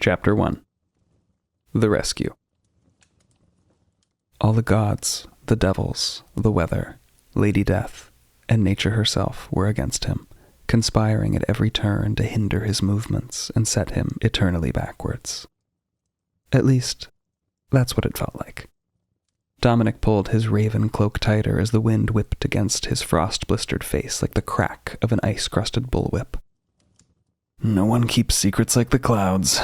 Chapter 1. The Rescue. All the gods, the devils, the weather, Lady Death, and nature herself were against him, conspiring at every turn to hinder his movements and set him eternally backwards. At least, that's what it felt like. Dominic pulled his raven cloak tighter as the wind whipped against his frost-blistered face like the crack of an ice-crusted bullwhip. "No one keeps secrets like the clouds,"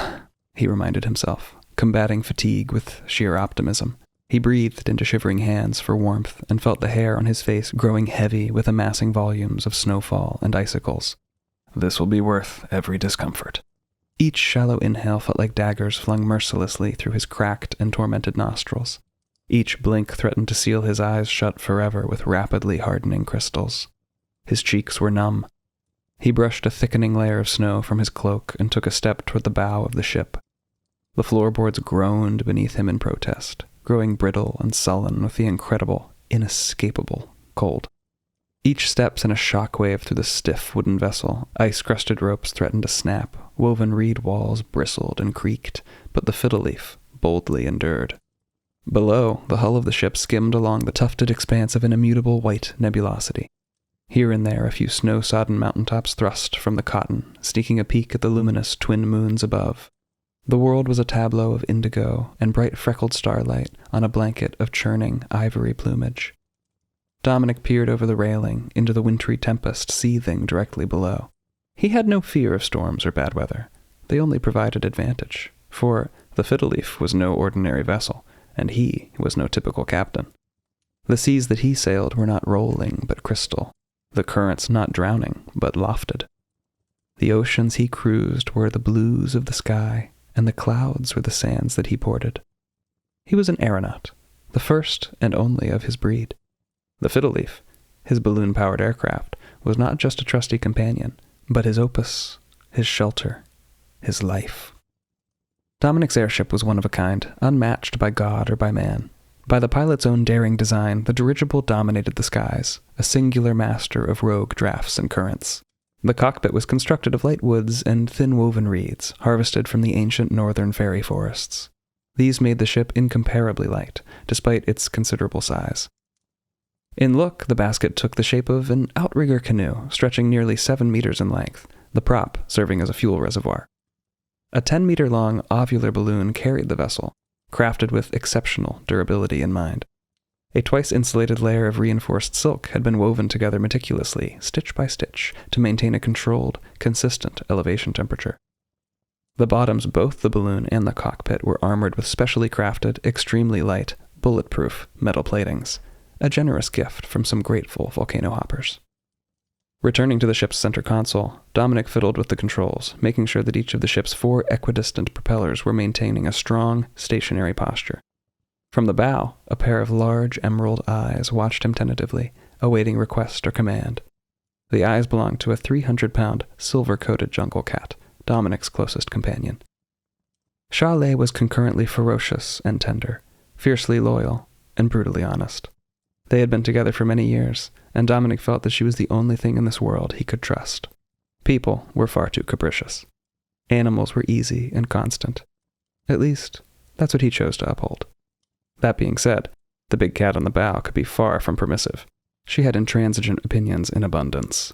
he reminded himself, combating fatigue with sheer optimism. He breathed into shivering hands for warmth and felt the hair on his face growing heavy with amassing volumes of snowfall and icicles. This will be worth every discomfort. Each shallow inhale felt like daggers flung mercilessly through his cracked and tormented nostrils. Each blink threatened to seal his eyes shut forever with rapidly hardening crystals. His cheeks were numb. He brushed a thickening layer of snow from his cloak and took a step toward the bow of the ship. The floorboards groaned beneath him in protest, growing brittle and sullen with the incredible, inescapable cold. Each step sent a shockwave through the stiff wooden vessel. Ice-crusted ropes threatened to snap, woven reed walls bristled and creaked, but the fiddle leaf boldly endured. Below, the hull of the ship skimmed along the tufted expanse of an immutable white nebulosity. Here and there a few snow-sodden mountaintops thrust from the cotton, sneaking a peek at the luminous twin moons above. The world was a tableau of indigo and bright freckled starlight on a blanket of churning ivory plumage. Dominic peered over the railing into the wintry tempest seething directly below. He had no fear of storms or bad weather. They only provided advantage, for the Fiddle Leaf was no ordinary vessel, and he was no typical captain. The seas that he sailed were not rolling but crystal, the currents not drowning but lofted. The oceans he cruised were the blues of the sky, and the clouds were the sands that he ported. He was an aeronaut, the first and only of his breed. The Fiddle Leaf, his balloon-powered aircraft, was not just a trusty companion, but his opus, his shelter, his life. Dominic's airship was one of a kind, unmatched by God or by man. By the pilot's own daring design, the dirigible dominated the skies, a singular master of rogue drafts and currents. The cockpit was constructed of light woods and thin-woven reeds, harvested from the ancient northern fairy forests. These made the ship incomparably light, despite its considerable size. In look, the basket took the shape of an outrigger canoe, stretching nearly 7 meters in length, the prop serving as a fuel reservoir. A 10-meter-long ovular balloon carried the vessel, crafted with exceptional durability in mind. A twice-insulated layer of reinforced silk had been woven together meticulously, stitch by stitch, to maintain a controlled, consistent elevation temperature. The bottoms of both the balloon and the cockpit were armored with specially crafted, extremely light, bulletproof metal platings, a generous gift from some grateful volcano hoppers. Returning to the ship's center console, Dominic fiddled with the controls, making sure that each of the ship's 4 equidistant propellers were maintaining a strong, stationary posture. From the bow, a pair of large emerald eyes watched him tentatively, awaiting request or command. The eyes belonged to a 300-pound, silver-coated jungle cat, Dominic's closest companion. Chalet was concurrently ferocious and tender, fiercely loyal, and brutally honest. They had been together for many years, and Dominic felt that she was the only thing in this world he could trust. People were far too capricious. Animals were easy and constant. At least, that's what he chose to uphold. That being said, the big cat on the bow could be far from permissive. She had intransigent opinions in abundance.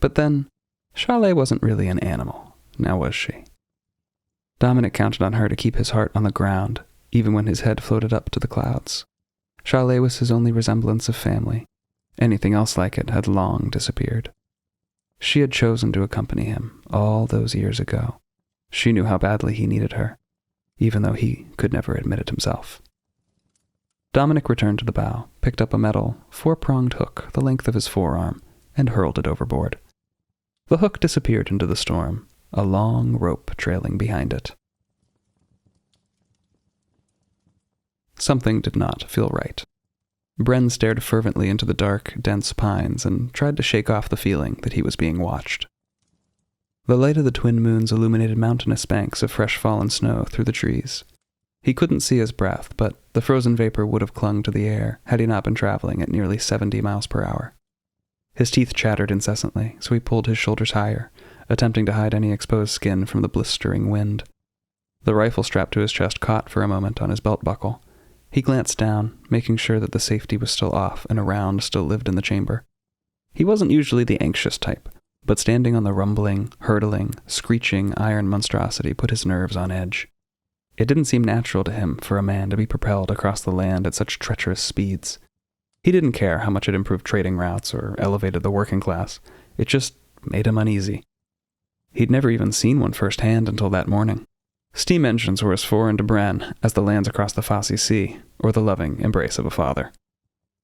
But then, Chalet wasn't really an animal, now was she? Dominic counted on her to keep his heart on the ground, even when his head floated up to the clouds. Chalet was his only resemblance of family. Anything else like it had long disappeared. She had chosen to accompany him all those years ago. She knew how badly he needed her, even though he could never admit it himself. Dominic returned to the bow, picked up a metal, 4-pronged hook the length of his forearm, and hurled it overboard. The hook disappeared into the storm, a long rope trailing behind it. Something did not feel right. Bren stared fervently into the dark, dense pines and tried to shake off the feeling that he was being watched. The light of the twin moons illuminated mountainous banks of fresh-fallen snow through the trees. He couldn't see his breath, but the frozen vapor would have clung to the air had he not been traveling at nearly 70 miles per hour. His teeth chattered incessantly, so he pulled his shoulders higher, attempting to hide any exposed skin from the blistering wind. The rifle strapped to his chest caught for a moment on his belt buckle. He glanced down, making sure that the safety was still off and a round still lived in the chamber. He wasn't usually the anxious type, but standing on the rumbling, hurtling, screeching iron monstrosity put his nerves on edge. It didn't seem natural to him for a man to be propelled across the land at such treacherous speeds. He didn't care how much it improved trading routes or elevated the working class. It just made him uneasy. He'd never even seen one firsthand until that morning. Steam engines were as foreign to Bren as the lands across the Fosse Sea or the loving embrace of a father.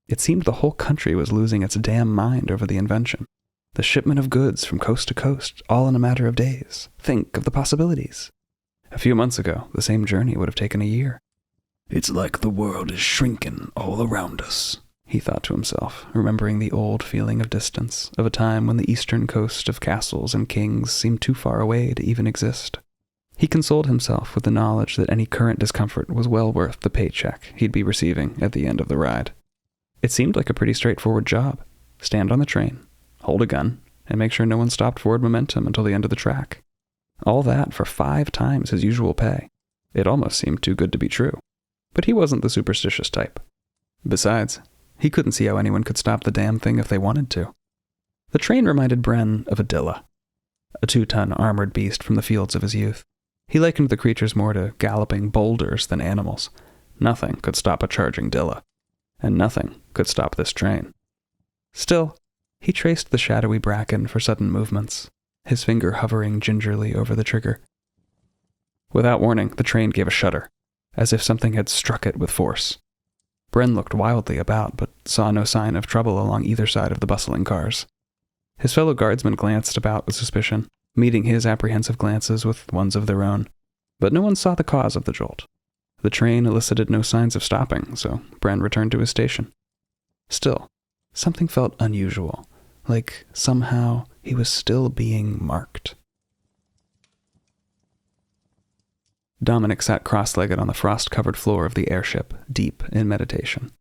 It seemed the whole country was losing its damn mind over the invention. The shipment of goods from coast to coast, all in a matter of days. Think of the possibilities. A few months ago, the same journey would have taken a year. It's like the world is shrinking all around us, he thought to himself, remembering the old feeling of distance, of a time when the eastern coast of castles and kings seemed too far away to even exist. He consoled himself with the knowledge that any current discomfort was well worth the paycheck he'd be receiving at the end of the ride. It seemed like a pretty straightforward job. Stand on the train, hold a gun, and make sure no one stopped forward momentum until the end of the track. All that for 5 times his usual pay. It almost seemed too good to be true. But he wasn't the superstitious type. Besides, he couldn't see how anyone could stop the damn thing if they wanted to. The train reminded Bren of a Dilla, a 2-ton armored beast from the fields of his youth. He likened the creatures more to galloping boulders than animals. Nothing could stop a charging Dilla, and nothing could stop this train. Still, he traced the shadowy bracken for sudden movements, his finger hovering gingerly over the trigger. Without warning, the train gave a shudder, as if something had struck it with force. Bren looked wildly about, but saw no sign of trouble along either side of the bustling cars. His fellow guardsmen glanced about with suspicion, meeting his apprehensive glances with ones of their own, but no one saw the cause of the jolt. The train elicited no signs of stopping, so Bren returned to his station. Still, something felt unusual, like somehow he was still being marked. Dominic sat cross-legged on the frost-covered floor of the airship, deep in meditation.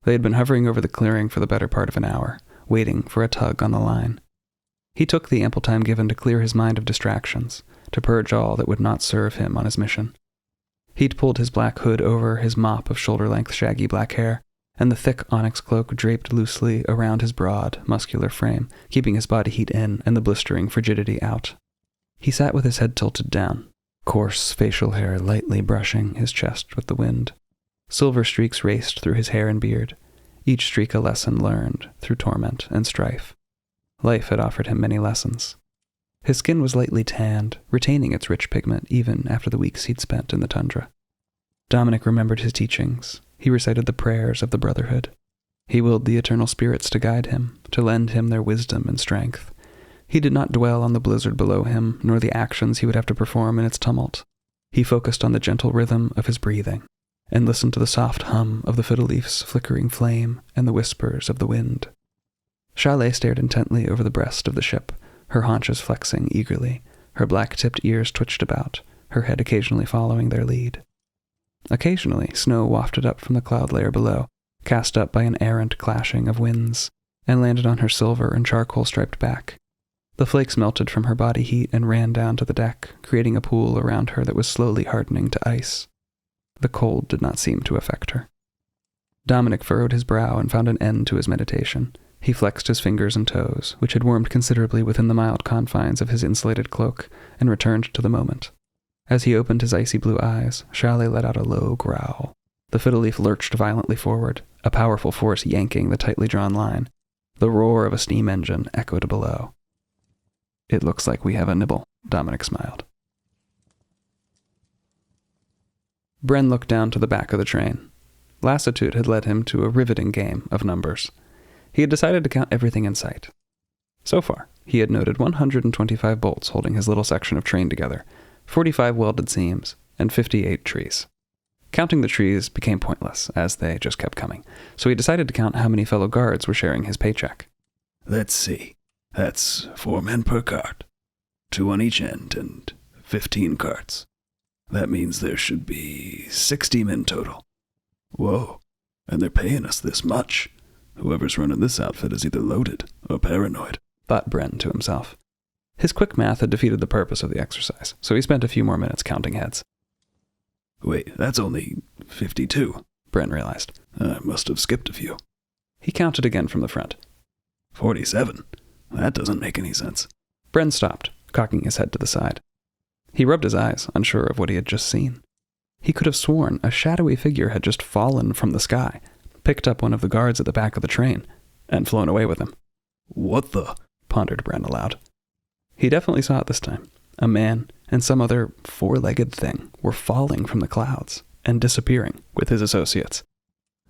They had been hovering over the clearing for the better part of an hour, waiting for a tug on the line. He took the ample time given to clear his mind of distractions, to purge all that would not serve him on his mission. He'd pulled his black hood over his mop of shoulder-length shaggy black hair, and the thick onyx cloak draped loosely around his broad, muscular frame, keeping his body heat in and the blistering frigidity out. He sat with his head tilted down, coarse facial hair lightly brushing his chest with the wind. Silver streaks raced through his hair and beard, each streak a lesson learned through torment and strife. Life had offered him many lessons. His skin was lightly tanned, retaining its rich pigment even after the weeks he'd spent in the tundra. Dominic remembered his teachings. He recited the prayers of the Brotherhood. He willed the eternal spirits to guide him, to lend him their wisdom and strength. He did not dwell on the blizzard below him, nor the actions he would have to perform in its tumult. He focused on the gentle rhythm of his breathing, and listened to the soft hum of the fiddle leaf's flickering flame and the whispers of the wind. Chalet stared intently over the breast of the ship, her haunches flexing eagerly, her black-tipped ears twitched about, her head occasionally following their lead. Occasionally, snow wafted up from the cloud layer below, cast up by an errant clashing of winds, and landed on her silver and charcoal-striped back. The flakes melted from her body heat and ran down to the deck, creating a pool around her that was slowly hardening to ice. The cold did not seem to affect her. Dominic furrowed his brow and found an end to his meditation. He flexed his fingers and toes, which had warmed considerably within the mild confines of his insulated cloak, and returned to the moment. As he opened his icy blue eyes, Chalet let out a low growl. The fiddle leaf lurched violently forward, a powerful force yanking the tightly drawn line. The roar of a steam engine echoed below. "It looks like we have a nibble," Dominic smiled. Bren looked down to the back of the train. Lassitude had led him to a riveting game of numbers. He had decided to count everything in sight. So far, he had noted 125 bolts holding his little section of train together, 45 welded seams, and 58 trees. Counting the trees became pointless, as they just kept coming, so he decided to count how many fellow guards were sharing his paycheck. Let's see. That's 4 men per cart, 2 on each end, and 15 carts. That means there should be 60 men total. Whoa, and they're paying us this much. Whoever's running this outfit is either loaded or paranoid, thought Bren to himself. His quick math had defeated the purpose of the exercise, so he spent a few more minutes counting heads. Wait, that's only 52. Bren realized. I must have skipped a few. He counted again from the front. 47? That doesn't make any sense. Bren stopped, cocking his head to the side. He rubbed his eyes, unsure of what he had just seen. He could have sworn a shadowy figure had just fallen from the sky, picked up one of the guards at the back of the train, and flown away with him. What the? Pondered Bren aloud. He definitely saw it this time. A man and some other four-legged thing were falling from the clouds and disappearing with his associates.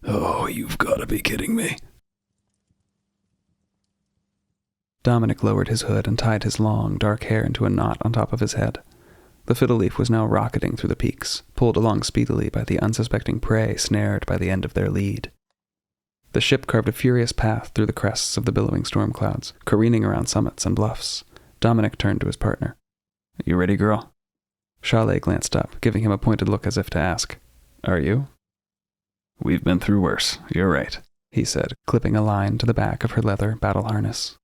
Oh, you've got to be kidding me. Dominic lowered his hood and tied his long, dark hair into a knot on top of his head. The fiddle leaf was now rocketing through the peaks, pulled along speedily by the unsuspecting prey snared by the end of their lead. The ship carved a furious path through the crests of the billowing storm clouds, careening around summits and bluffs. Dominic turned to his partner. You ready, girl? Chalet glanced up, giving him a pointed look as if to ask, Are you? We've been through worse, you're right, he said, clipping a line to the back of her leather battle harness.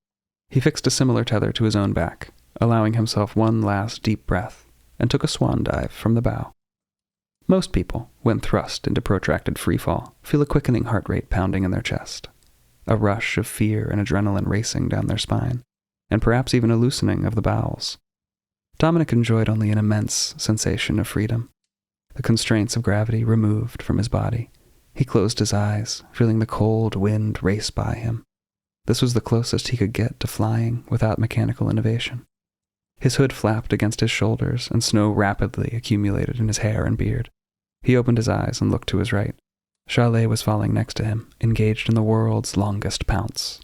He fixed a similar tether to his own back, allowing himself one last deep breath, and took a swan dive from the bow. Most people, when thrust into protracted freefall, feel a quickening heart rate pounding in their chest, a rush of fear and adrenaline racing down their spine, and perhaps even a loosening of the bowels. Dominic enjoyed only an immense sensation of freedom, the constraints of gravity removed from his body. He closed his eyes, feeling the cold wind race by him. This was the closest he could get to flying without mechanical innovation. His hood flapped against his shoulders, and snow rapidly accumulated in his hair and beard. He opened his eyes and looked to his right. Chalet was falling next to him, engaged in the world's longest pounce.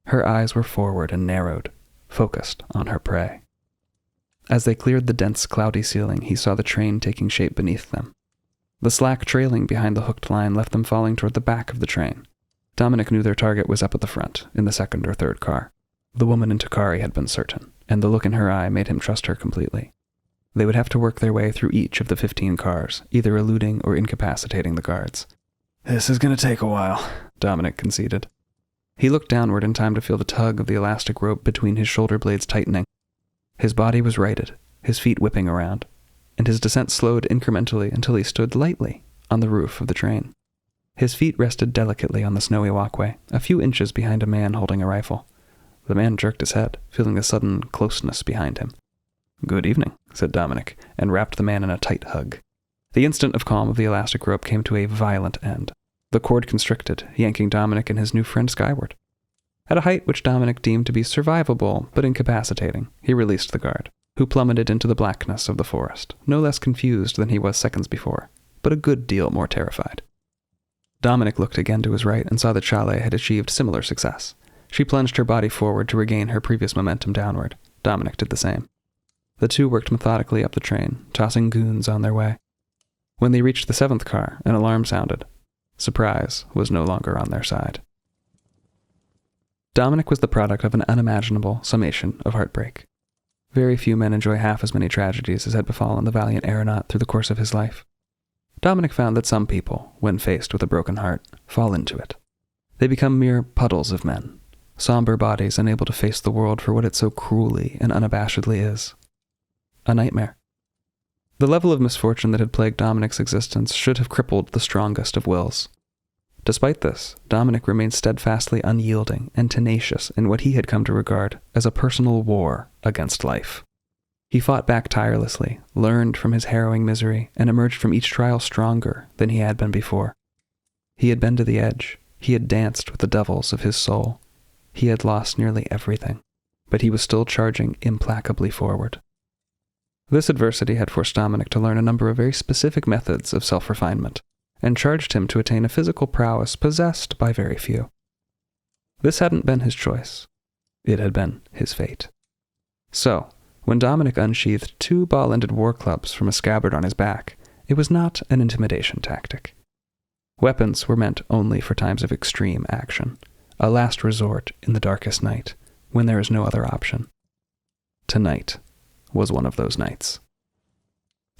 Her eyes were forward and narrowed, focused on her prey. As they cleared the dense, cloudy ceiling, he saw the train taking shape beneath them. The slack trailing behind the hooked line left them falling toward the back of the train. Dominic knew their target was up at the front, in the second or third car. The woman in Takari had been certain, and the look in her eye made him trust her completely. They would have to work their way through each of the 15 cars, either eluding or incapacitating the guards. This is going to take a while, Dominic conceded. He looked downward in time to feel the tug of the elastic rope between his shoulder blades tightening. His body was righted, his feet whipping around, and his descent slowed incrementally until he stood lightly on the roof of the train. His feet rested delicately on the snowy walkway, a few inches behind a man holding a rifle. The man jerked his head, feeling the sudden closeness behind him. Good evening, said Dominic, and wrapped the man in a tight hug. The instant of calm of the elastic rope came to a violent end. The cord constricted, yanking Dominic and his new friend skyward. At a height which Dominic deemed to be survivable but incapacitating, he released the guard, who plummeted into the blackness of the forest, no less confused than he was seconds before, but a good deal more terrified. Dominic looked again to his right and saw that Chalet had achieved similar success. She plunged her body forward to regain her previous momentum downward. Dominic did the same. The two worked methodically up the train, tossing goons on their way. When they reached the 7th car, an alarm sounded. Surprise was no longer on their side. Dominic was the product of an unimaginable summation of heartbreak. Very few men enjoy half as many tragedies as had befallen the valiant aeronaut through the course of his life. Dominic found that some people, when faced with a broken heart, fall into it. They become mere puddles of men, somber bodies unable to face the world for what it so cruelly and unabashedly is. A nightmare. The level of misfortune that had plagued Dominic's existence should have crippled the strongest of wills. Despite this, Dominic remained steadfastly unyielding and tenacious in what he had come to regard as a personal war against life. He fought back tirelessly, learned from his harrowing misery, and emerged from each trial stronger than he had been before. He had been to the edge. He had danced with the devils of his soul. He had lost nearly everything, but he was still charging implacably forward. This adversity had forced Dominic to learn a number of very specific methods of self-refinement, and charged him to attain a physical prowess possessed by very few. This hadn't been his choice. It had been his fate. So, when Dominic unsheathed 2 ball-ended war clubs from a scabbard on his back, it was not an intimidation tactic. Weapons were meant only for times of extreme action, a last resort in the darkest night, when there is no other option. Tonight was one of those nights.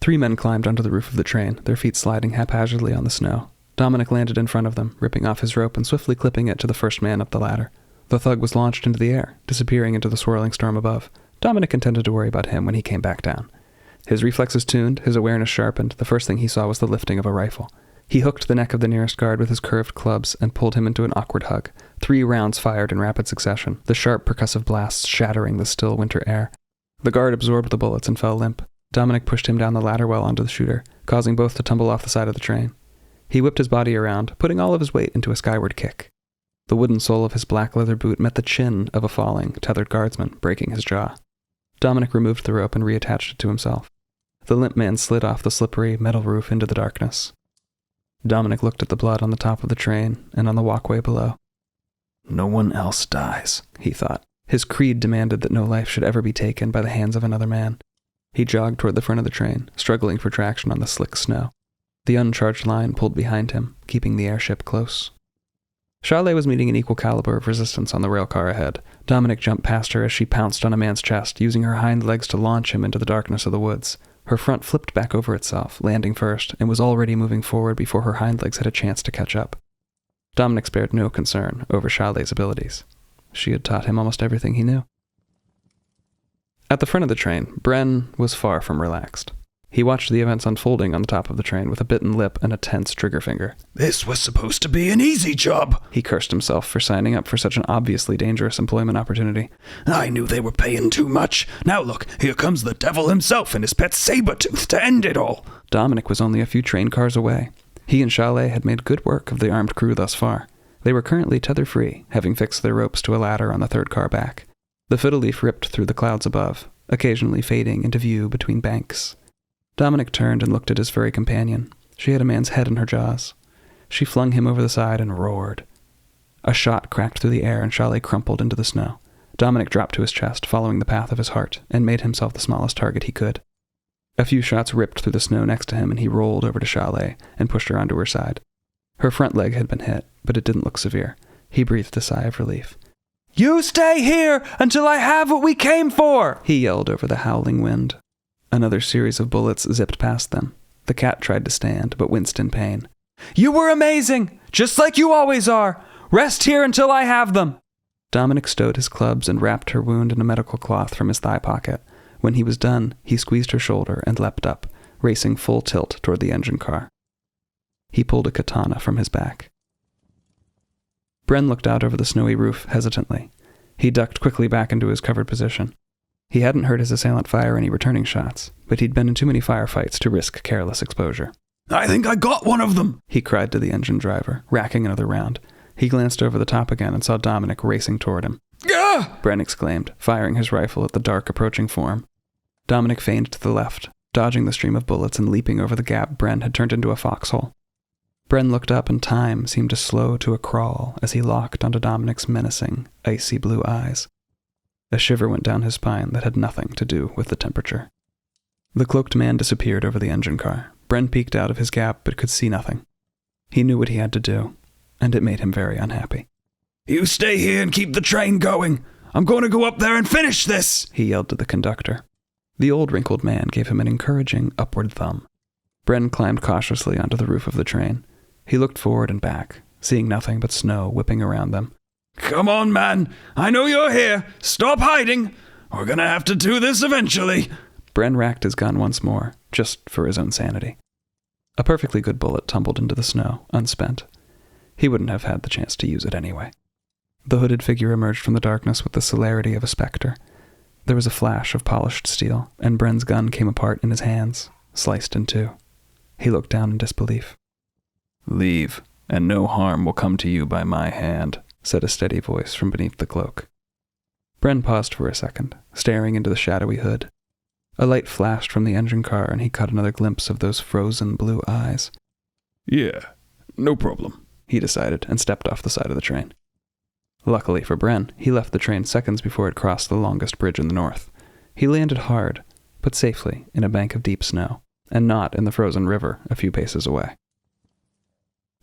3 men climbed onto the roof of the train, their feet sliding haphazardly on the snow. Dominic landed in front of them, ripping off his rope and swiftly clipping it to the first man up the ladder. The thug was launched into the air, disappearing into the swirling storm above. Dominic intended to worry about him when he came back down. His reflexes tuned, his awareness sharpened. The first thing he saw was the lifting of a rifle. He hooked the neck of the nearest guard with his curved clubs and pulled him into an awkward hug. 3 rounds fired in rapid succession, the sharp percussive blasts shattering the still winter air. The guard absorbed the bullets and fell limp. Dominic pushed him down the ladder well onto the shooter, causing both to tumble off the side of the train. He whipped his body around, putting all of his weight into a skyward kick. The wooden sole of his black leather boot met the chin of a falling, tethered guardsman, breaking his jaw. Dominic removed the rope and reattached it to himself. The limp man slid off the slippery metal roof into the darkness. Dominic looked at the blood on the top of the train and on the walkway below. No one else dies, he thought. His creed demanded that no life should ever be taken by the hands of another man. He jogged toward the front of the train, struggling for traction on the slick snow. The uncharged line pulled behind him, keeping the airship close. Charlotte was meeting an equal caliber of resistance on the railcar ahead. Dominic jumped past her as she pounced on a man's chest, using her hind legs to launch him into the darkness of the woods. Her front flipped back over itself, landing first, and was already moving forward before her hind legs had a chance to catch up. Dominic spared no concern over Charlotte's abilities. She had taught him almost everything he knew. At the front of the train, Bren was far from relaxed. He watched the events unfolding on the top of the train with a bitten lip and a tense trigger finger. This was supposed to be an easy job, he cursed himself for signing up for such an obviously dangerous employment opportunity. I knew they were paying too much. Now look, here comes the devil himself and his pet saber-tooth to end it all. Dominic was only a few train cars away. He and Chalet had made good work of the armed crew thus far. They were currently tether-free, having fixed their ropes to a ladder on the third car back. The fiddle leaf ripped through the clouds above, occasionally fading into view between banks. Dominic turned and looked at his furry companion. She had a man's head in her jaws. She flung him over the side and roared. A shot cracked through the air and Chalet crumpled into the snow. Dominic dropped to his chest, following the path of his heart, and made himself the smallest target he could. A few shots ripped through the snow next to him, and he rolled over to Chalet and pushed her onto her side. Her front leg had been hit, but it didn't look severe. He breathed a sigh of relief. "You stay here until I have what we came for!" he yelled over the howling wind. Another series of bullets zipped past them. The cat tried to stand, but winced in pain. "You were amazing! Just like you always are! Rest here until I have them!" Dominic stowed his clubs and wrapped her wound in a medical cloth from his thigh pocket. When he was done, he squeezed her shoulder and leapt up, racing full tilt toward the engine car. He pulled a katana from his back. Bren looked out over the snowy roof hesitantly. He ducked quickly back into his covered position. He hadn't heard his assailant fire any returning shots, but he'd been in too many firefights to risk careless exposure. I think I got one of them, he cried to the engine driver, racking another round. He glanced over the top again and saw Dominic racing toward him. Gah! Bren exclaimed, firing his rifle at the dark approaching form. Dominic feigned to the left, dodging the stream of bullets and leaping over the gap Bren had turned into a foxhole. Bren looked up and time seemed to slow to a crawl as he locked onto Dominic's menacing, icy blue eyes. A shiver went down his spine that had nothing to do with the temperature. The cloaked man disappeared over the engine car. Bren peeked out of his gap but could see nothing. He knew what he had to do, and it made him very unhappy. You stay here and keep the train going. I'm going to go up there and finish this, he yelled to the conductor. The old wrinkled man gave him an encouraging upward thumb. Bren climbed cautiously onto the roof of the train. He looked forward and back, seeing nothing but snow whipping around them. Come on, man. I know you're here. Stop hiding. We're going to have to do this eventually. Bren racked his gun once more, just for his own sanity. A perfectly good bullet tumbled into the snow, unspent. He wouldn't have had the chance to use it anyway. The hooded figure emerged from the darkness with the celerity of a specter. There was a flash of polished steel, and Bren's gun came apart in his hands, sliced in two. He looked down in disbelief. Leave, and no harm will come to you by my hand, said a steady voice from beneath the cloak. Bren paused for a second, staring into the shadowy hood. A light flashed from the engine car, and he caught another glimpse of those frozen blue eyes. Yeah, no problem, he decided, and stepped off the side of the train. Luckily for Bren, he left the train seconds before it crossed the longest bridge in the north. He landed hard, but safely, in a bank of deep snow, and not in the frozen river a few paces away.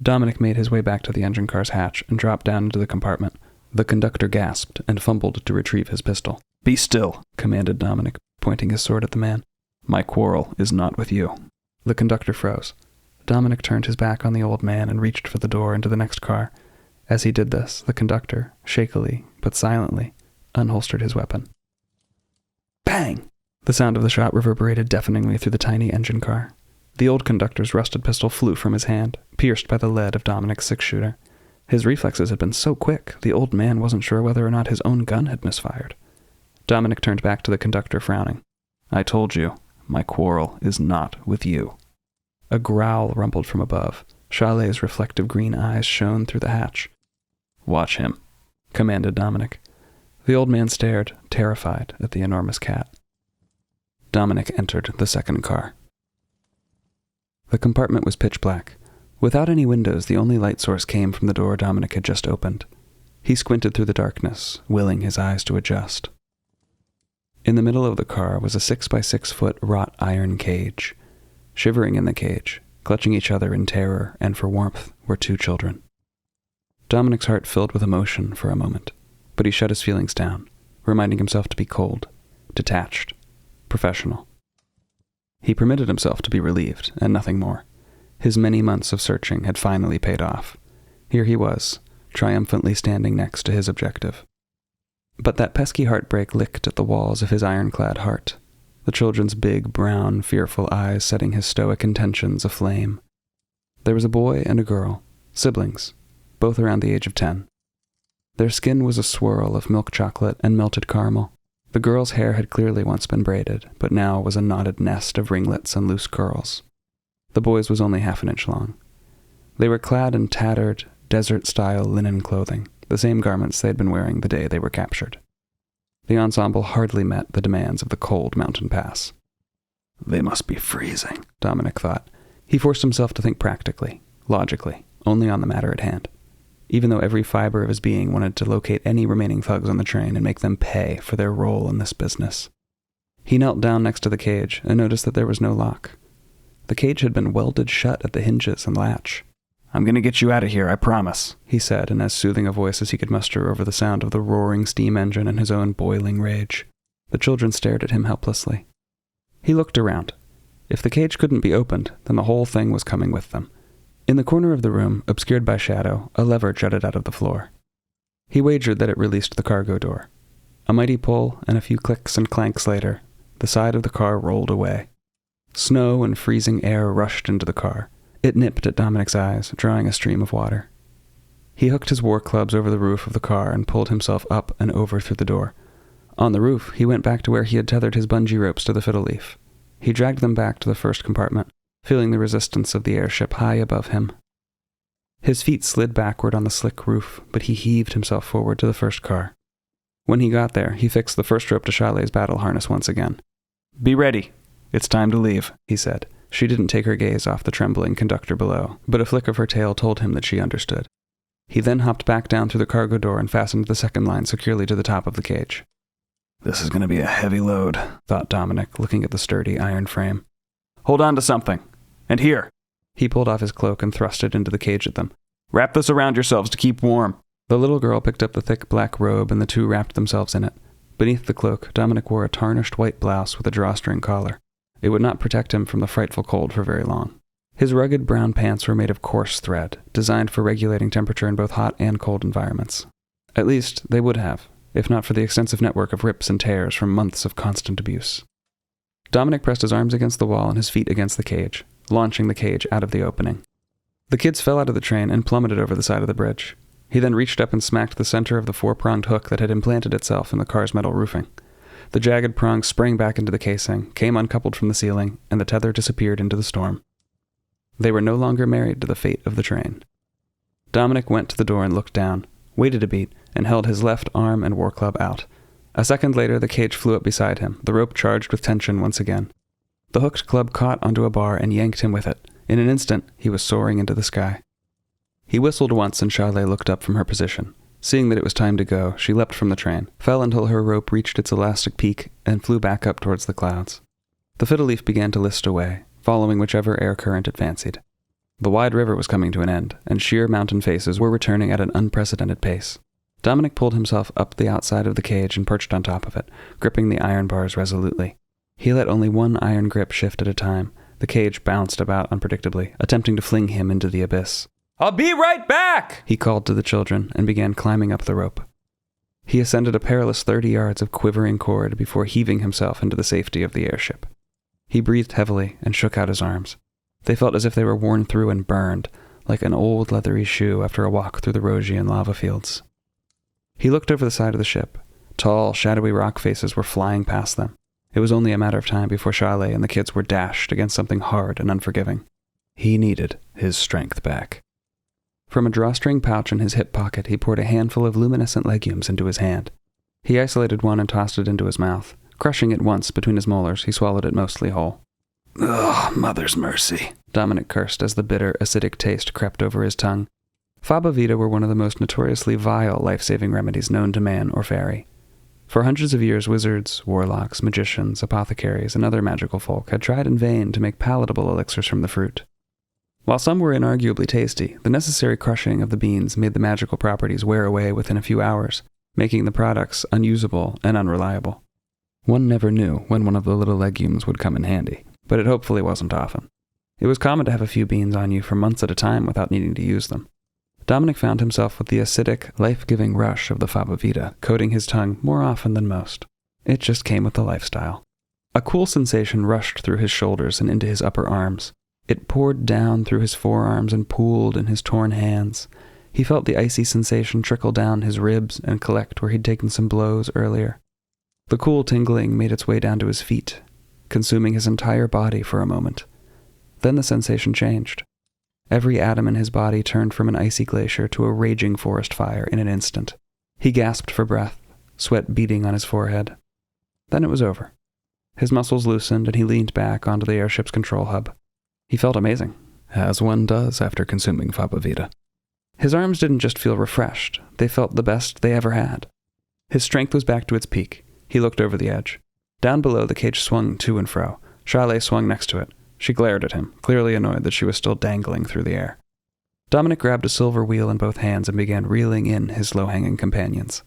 Dominic made his way back to the engine car's hatch and dropped down into the compartment. The conductor gasped and fumbled to retrieve his pistol. Be still, commanded Dominic, pointing his sword at the man. My quarrel is not with you. The conductor froze. Dominic turned his back on the old man and reached for the door into the next car. As he did this, the conductor, shakily but silently, unholstered his weapon. Bang! The sound of the shot reverberated deafeningly through the tiny engine car. The old conductor's rusted pistol flew from his hand, pierced by the lead of Dominic's six-shooter. His reflexes had been so quick, the old man wasn't sure whether or not his own gun had misfired. Dominic turned back to the conductor, frowning. "I told you, my quarrel is not with you." A growl rumbled from above. Chalet's reflective green eyes shone through the hatch. "Watch him," commanded Dominic. The old man stared, terrified, at the enormous cat. Dominic entered the second car. The compartment was pitch black. Without any windows, the only light source came from the door Dominic had just opened. He squinted through the darkness, willing his eyes to adjust. In the middle of the car was a 6-by-6-foot wrought iron cage. Shivering in the cage, clutching each other in terror and for warmth, were two children. Dominic's heart filled with emotion for a moment, but he shut his feelings down, reminding himself to be cold, detached, professional. He permitted himself to be relieved, and nothing more. His many months of searching had finally paid off. Here he was, triumphantly standing next to his objective. But that pesky heartbreak licked at the walls of his ironclad heart, the children's big, brown, fearful eyes setting his stoic intentions aflame. There was a boy and a girl, siblings, both around the age of 10. Their skin was a swirl of milk chocolate and melted caramel. The girl's hair had clearly once been braided, but now was a knotted nest of ringlets and loose curls. The boy's was only half an inch long. They were clad in tattered, desert-style linen clothing, the same garments they had been wearing the day they were captured. The ensemble hardly met the demands of the cold mountain pass. They must be freezing, Dominic thought. He forced himself to think practically, logically, only on the matter at hand, even though every fiber of his being wanted to locate any remaining thugs on the train and make them pay for their role in this business. He knelt down next to the cage and noticed that there was no lock. The cage had been welded shut at the hinges and latch. "I'm going to get you out of here, I promise," he said in as soothing a voice as he could muster over the sound of the roaring steam engine and his own boiling rage. The children stared at him helplessly. He looked around. If the cage couldn't be opened, then the whole thing was coming with them. In the corner of the room, obscured by shadow, a lever jutted out of the floor. He wagered that it released the cargo door. A mighty pull, and a few clicks and clanks later, the side of the car rolled away. Snow and freezing air rushed into the car. It nipped at Dominic's eyes, drawing a stream of water. He hooked his war clubs over the roof of the car and pulled himself up and over through the door. On the roof, he went back to where he had tethered his bungee ropes to the fiddle leaf. He dragged them back to the first compartment, feeling the resistance of the airship high above him. His feet slid backward on the slick roof, but he heaved himself forward to the first car. When he got there, he fixed the first rope to Chalet's battle harness once again. "Be ready. It's time to leave," he said. She didn't take her gaze off the trembling conductor below, but a flick of her tail told him that she understood. He then hopped back down through the cargo door and fastened the second line securely to the top of the cage. "This is going to be a heavy load," thought Dominic, looking at the sturdy iron frame. "Hold on to something. And here." He pulled off his cloak and thrust it into the cage at them. "Wrap this around yourselves to keep warm." The little girl picked up the thick black robe and the two wrapped themselves in it. Beneath the cloak, Dominic wore a tarnished white blouse with a drawstring collar. It would not protect him from the frightful cold for very long. His rugged brown pants were made of coarse thread, designed for regulating temperature in both hot and cold environments. At least, they would have, if not for the extensive network of rips and tears from months of constant abuse. Dominic pressed his arms against the wall and his feet against the cage, launching the cage out of the opening. The kids fell out of the train and plummeted over the side of the bridge. He then reached up and smacked the center of the four-pronged hook that had implanted itself in the car's metal roofing. The jagged prongs sprang back into the casing, came uncoupled from the ceiling, and the tether disappeared into the storm. They were no longer married to the fate of the train. Dominic went to the door and looked down, waited a beat, and held his left arm and war club out. A second later, the cage flew up beside him, the rope charged with tension once again. The hooked club caught onto a bar and yanked him with it. In an instant, he was soaring into the sky. He whistled once and Chalet looked up from her position. Seeing that it was time to go, she leapt from the train, fell until her rope reached its elastic peak, and flew back up towards the clouds. The fiddle leaf began to list away, following whichever air current it fancied. The wide river was coming to an end, and sheer mountain faces were returning at an unprecedented pace. Dominic pulled himself up the outside of the cage and perched on top of it, gripping the iron bars resolutely. He let only one iron grip shift at a time. The cage bounced about unpredictably, attempting to fling him into the abyss. "I'll be right back!" he called to the children and began climbing up the rope. He ascended a perilous 30 yards of quivering cord before heaving himself into the safety of the airship. He breathed heavily and shook out his arms. They felt as if they were worn through and burned, like an old leathery shoe after a walk through the Rosian lava fields. He looked over the side of the ship. Tall, shadowy rock faces were flying past them. It was only a matter of time before Chalet and the kids were dashed against something hard and unforgiving. He needed his strength back. From a drawstring pouch in his hip pocket, he poured a handful of luminescent legumes into his hand. He isolated one and tossed it into his mouth. Crushing it once between his molars, he swallowed it mostly whole. Ugh, mother's mercy, Dominic cursed as the bitter, acidic taste crept over his tongue. Fabavita were one of the most notoriously vile life-saving remedies known to man or fairy. For hundreds of years, wizards, warlocks, magicians, apothecaries, and other magical folk had tried in vain to make palatable elixirs from the fruit. While some were inarguably tasty, the necessary crushing of the beans made the magical properties wear away within a few hours, making the products unusable and unreliable. One never knew when one of the little legumes would come in handy, but it hopefully wasn't often. It was common to have a few beans on you for months at a time without needing to use them. Dominic found himself with the acidic, life-giving rush of the Fabavita coating his tongue more often than most. It just came with the lifestyle. A cool sensation rushed through his shoulders and into his upper arms. It poured down through his forearms and pooled in his torn hands. He felt the icy sensation trickle down his ribs and collect where he'd taken some blows earlier. The cool tingling made its way down to his feet, consuming his entire body for a moment. Then the sensation changed. Every atom in his body turned from an icy glacier to a raging forest fire in an instant. He gasped for breath, sweat beading on his forehead. Then it was over. His muscles loosened and he leaned back onto the airship's control hub. He felt amazing, as one does after consuming Fabavita. His arms didn't just feel refreshed, they felt the best they ever had. His strength was back to its peak. He looked over the edge. Down below, the cage swung to and fro. Chalet swung next to it. She glared at him, clearly annoyed that she was still dangling through the air. Dominic grabbed a silver wheel in both hands and began reeling in his low-hanging companions.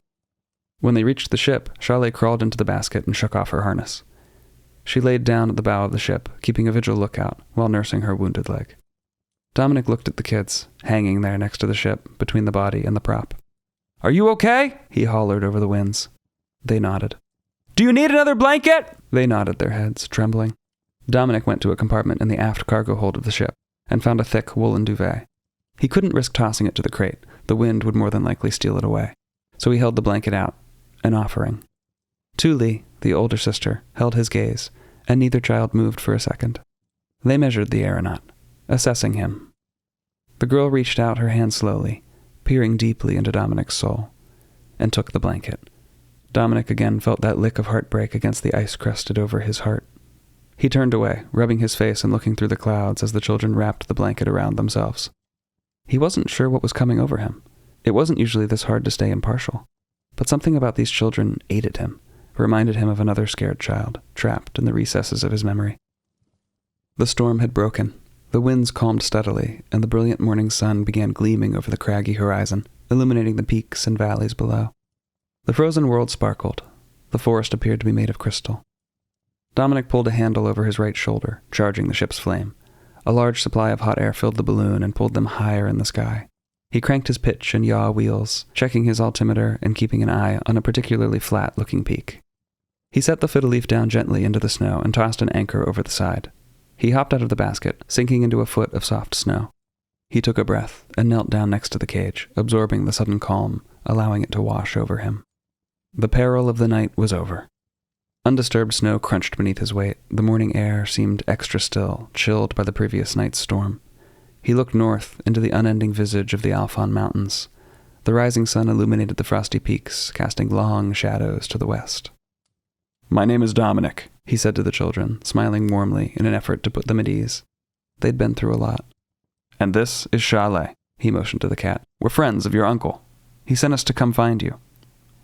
When they reached the ship, Chalet crawled into the basket and shook off her harness. She laid down at the bow of the ship, keeping a vigil lookout while nursing her wounded leg. Dominic looked at the kids, hanging there next to the ship, between the body and the prop. "Are you okay?" he hollered over the winds. They nodded. "Do you need another blanket?" They nodded their heads, trembling. Dominic went to a compartment in the aft cargo hold of the ship and found a thick woolen duvet. He couldn't risk tossing it to the crate. The wind would more than likely steal it away. So he held the blanket out, an offering. Tuli, the older sister, held his gaze, and neither child moved for a second. They measured the aeronaut, assessing him. The girl reached out her hand slowly, peering deeply into Dominic's soul, and took the blanket. Dominic again felt that lick of heartbreak against the ice crusted over his heart. He turned away, rubbing his face and looking through the clouds as the children wrapped the blanket around themselves. He wasn't sure what was coming over him. It wasn't usually this hard to stay impartial. But something about these children ate at him, reminded him of another scared child, trapped in the recesses of his memory. The storm had broken. The winds calmed steadily, and the brilliant morning sun began gleaming over the craggy horizon, illuminating the peaks and valleys below. The frozen world sparkled. The forest appeared to be made of crystal. Dominic pulled a handle over his right shoulder, charging the ship's flame. A large supply of hot air filled the balloon and pulled them higher in the sky. He cranked his pitch and yaw wheels, checking his altimeter and keeping an eye on a particularly flat-looking peak. He set the fiddle leaf down gently into the snow and tossed an anchor over the side. He hopped out of the basket, sinking into a foot of soft snow. He took a breath and knelt down next to the cage, absorbing the sudden calm, allowing it to wash over him. The peril of the night was over. Undisturbed snow crunched beneath his weight. The morning air seemed extra still, chilled by the previous night's storm. He looked north into the unending visage of the Alphon Mountains. The rising sun illuminated the frosty peaks, casting long shadows to the west. "My name is Dominic," he said to the children, smiling warmly in an effort to put them at ease. They'd been through a lot. "And this is Chalet," he motioned to the cat. "We're friends of your uncle. He sent us to come find you.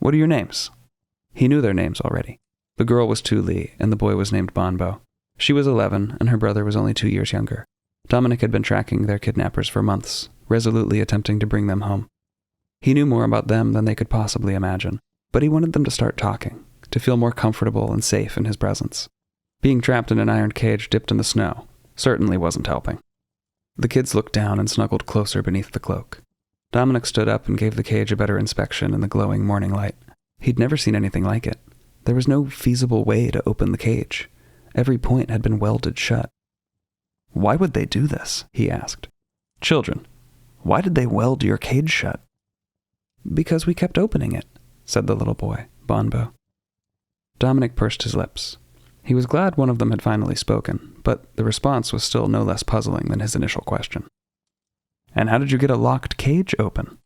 What are your names?" He knew their names already. The girl was Tuli, and the boy was named Bonbo. She was 11, and her brother was only 2 years younger. Dominic had been tracking their kidnappers for months, resolutely attempting to bring them home. He knew more about them than they could possibly imagine, but he wanted them to start talking, to feel more comfortable and safe in his presence. Being trapped in an iron cage dipped in the snow certainly wasn't helping. The kids looked down and snuggled closer beneath the cloak. Dominic stood up and gave the cage a better inspection in the glowing morning light. He'd never seen anything like it. There was no feasible way to open the cage. Every point had been welded shut. "Why would they do this?" he asked. "Children, why did they weld your cage shut?" "Because we kept opening it," said the little boy, Bonbo. Dominic pursed his lips. He was glad one of them had finally spoken, but the response was still no less puzzling than his initial question. "And how did you get a locked cage open?"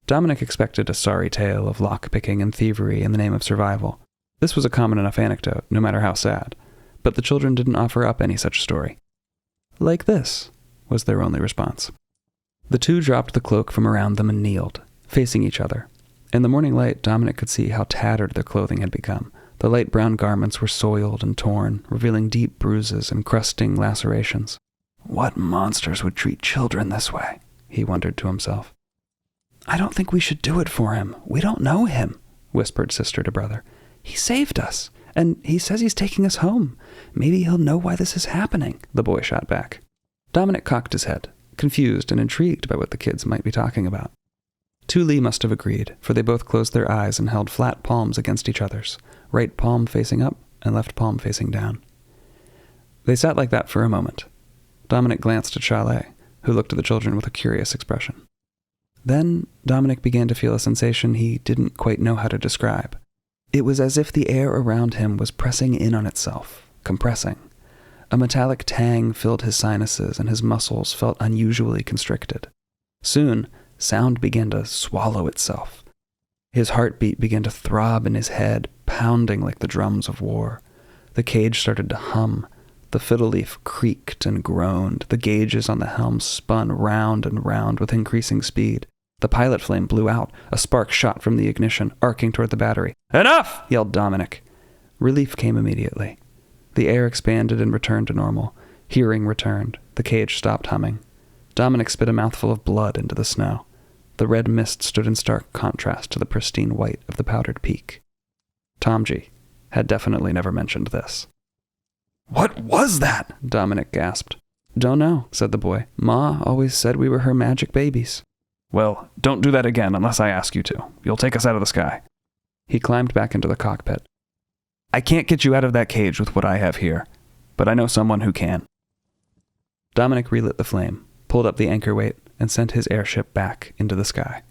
Dominic expected a sorry tale of lock-picking and thievery in the name of survival. This was a common enough anecdote, no matter how sad, but the children didn't offer up any such story. "Like this," was their only response. The two dropped the cloak from around them and kneeled, facing each other. In the morning light, Dominic could see how tattered their clothing had become. The light brown garments were soiled and torn, revealing deep bruises and crusting lacerations. What monsters would treat children this way? He wondered to himself. "I don't think we should do it for him. We don't know him," whispered sister to brother. "He saved us, and he says he's taking us home. Maybe he'll know why this is happening," the boy shot back. Dominic cocked his head, confused and intrigued by what the kids might be talking about. Lee must have agreed, for they both closed their eyes and held flat palms against each other's, right palm facing up and left palm facing down. They sat like that for a moment. Dominic glanced at Chalet, who looked at the children with a curious expression. Then Dominic began to feel a sensation he didn't quite know how to describe. It was as if the air around him was pressing in on itself, compressing. A metallic tang filled his sinuses and his muscles felt unusually constricted. Soon, sound began to swallow itself. His heartbeat began to throb in his head, pounding like the drums of war. The cage started to hum. The fiddle leaf creaked and groaned. The gauges on the helm spun round and round with increasing speed. The pilot flame blew out. A spark shot from the ignition, arcing toward the battery. "Enough!" yelled Dominic. Relief came immediately. The air expanded and returned to normal. Hearing returned. The cage stopped humming. Dominic spit a mouthful of blood into the snow. The red mist stood in stark contrast to the pristine white of the powdered peak. Tomji had definitely never mentioned this. "What was that?" Dominic gasped. "Don't know," said the boy. "Ma always said we were her magic babies." "Well, don't do that again unless I ask you to. You'll take us out of the sky." He climbed back into the cockpit. "I can't get you out of that cage with what I have here, but I know someone who can." Dominic relit the flame, pulled up the anchor weight, and sent his airship back into the sky.